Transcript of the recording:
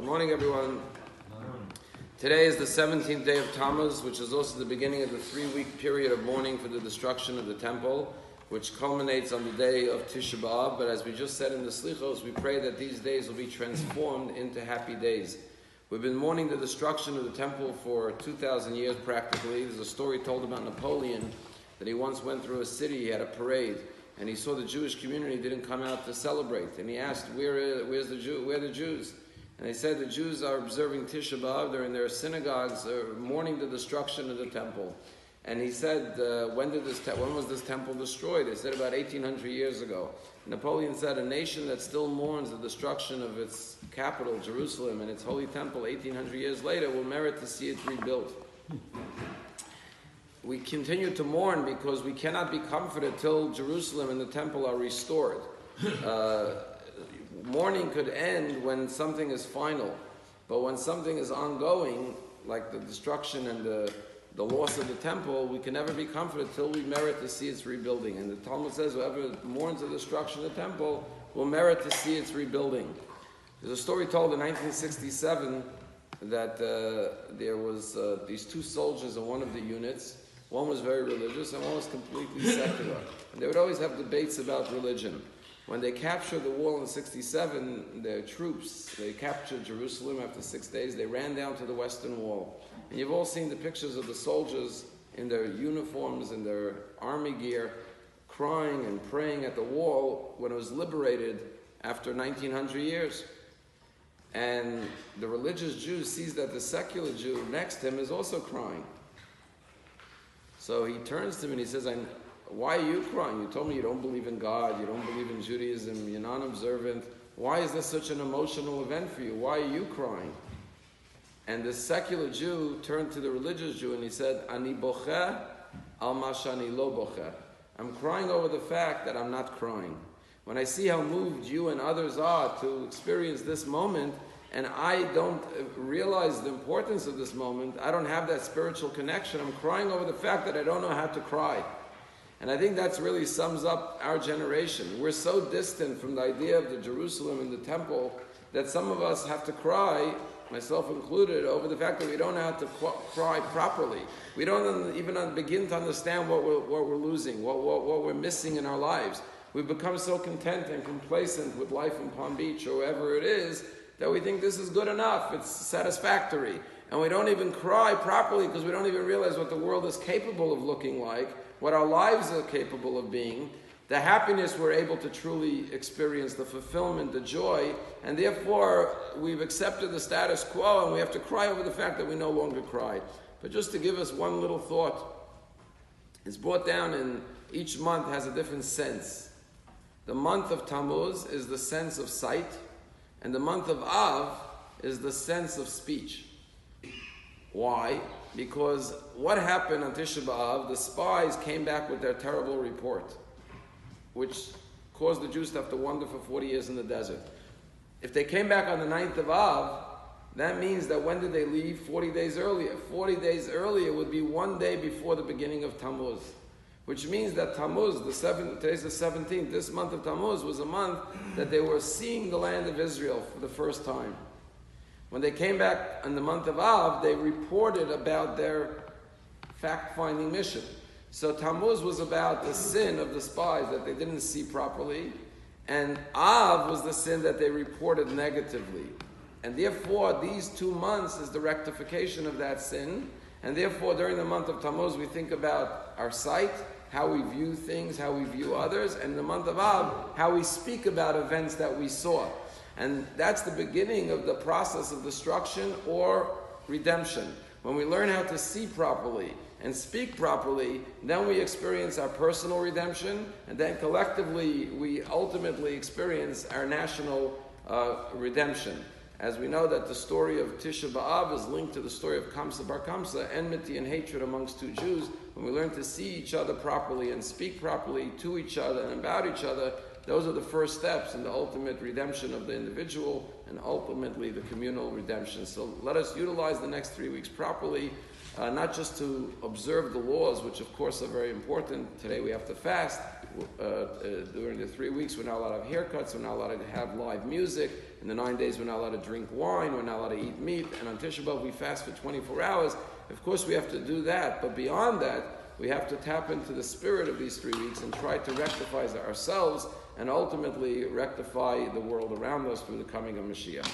Good morning, everyone. Today is the 17th day of Tammuz, which is also the beginning of the 3-week period of mourning for the destruction of the temple, which culminates on the day of Tisha B'Av. But as we just said in the Slichos, we pray that these days will be transformed into happy days. We've been mourning the destruction of the temple for 2,000 years practically. There's a story told about Napoleon that he once went through a city, he had a parade, and he saw the Jewish community didn't come out to celebrate. And he asked, where are the Jews? And they said the Jews are observing Tisha B'Av. They're in their synagogues, mourning the destruction of the temple. And he said, when was this temple destroyed? They said about 1,800 years ago. Napoleon said, a nation that still mourns the destruction of its capital, Jerusalem, and its holy temple 1,800 years later will merit to see it rebuilt. We continue to mourn because we cannot be comforted till Jerusalem and the temple are restored. Mourning could end when something is final, but when something is ongoing, like the destruction and the loss of the temple, we can never be comforted till we merit to see its rebuilding. And the Talmud says whoever mourns the destruction of the temple will merit to see its rebuilding. There's a story told in 1967 that there was these two soldiers in one of the units. One was very religious and one was completely secular. And they would always have debates about religion. When they captured the wall in 1967, their troops, they captured Jerusalem after 6 days. They ran down to the Western Wall. And you've all seen the pictures of the soldiers in their uniforms, in their army gear, crying and praying at the wall when it was liberated after 1,900 years. And the religious Jew sees that the secular Jew next to him is also crying. So he turns to him and he says, why are you crying? You told me you don't believe in God, you don't believe in Judaism, you're non-observant. Why is this such an emotional event for you? Why are you crying? And the secular Jew turned to the religious Jew and he said, Ani bocheh al ma shani lo bocheh. I'm crying over the fact that I'm not crying. When I see how moved you and others are to experience this moment, and I don't realize the importance of this moment, I don't have that spiritual connection, I'm crying over the fact that I don't know how to cry. And I think that really sums up our generation. We're so distant from the idea of the Jerusalem and the temple that some of us have to cry, myself included, over the fact that we don't know how to cry properly. We don't even begin to understand what we're losing, what we're missing in our lives. We've become so content and complacent with life in Palm Beach or wherever it is that we think this is good enough, it's satisfactory. And we don't even cry properly because we don't even realize what the world is capable of looking like, what our lives are capable of being, the happiness we're able to truly experience, the fulfillment, the joy, and therefore we've accepted the status quo and we have to cry over the fact that we no longer cry. But just to give us one little thought, it's brought down in each month has a different sense. The month of Tammuz is the sense of sight, and the month of Av is the sense of speech. Why? Because what happened on Tisha B'Av, the spies came back with their terrible report, which caused the Jews to have to wander for 40 years in the desert. If they came back on the 9th of Av, that means that when did they leave? 40 days earlier. 40 days earlier would be one day before the beginning of Tammuz, which means that Tammuz, today's the 17th, this month of Tammuz was a month that they were seeing the land of Israel for the first time. When they came back in the month of Av, they reported about their fact-finding mission. So Tammuz was about the sin of the spies that they didn't see properly, and Av was the sin that they reported negatively. And therefore, these 2 months is the rectification of that sin, and therefore, during the month of Tammuz, we think about our sight, how we view things, how we view others, and in the month of Av, how we speak about events that we saw. And that's the beginning of the process of destruction or redemption. When we learn how to see properly and speak properly, then we experience our personal redemption, and then collectively we ultimately experience our national redemption. As we know that the story of Tisha B'Av is linked to the story of Kamsa Bar Kamsa, enmity and hatred amongst two Jews. When we learn to see each other properly and speak properly to each other and about each other, those are the first steps in the ultimate redemption of the individual and ultimately the communal redemption. So let us utilize the next 3 weeks properly, not just to observe the laws, which of course are very important. Today we have to fast. During the 3 weeks, we're not allowed to have haircuts, we're not allowed to have live music. In the 9 days, we're not allowed to drink wine, we're not allowed to eat meat, and on Tisha B'Av, we fast for 24 hours. Of course, we have to do that, but beyond that, we have to tap into the spirit of these 3 weeks and try to rectify ourselves and ultimately rectify the world around us through the coming of Mashiach.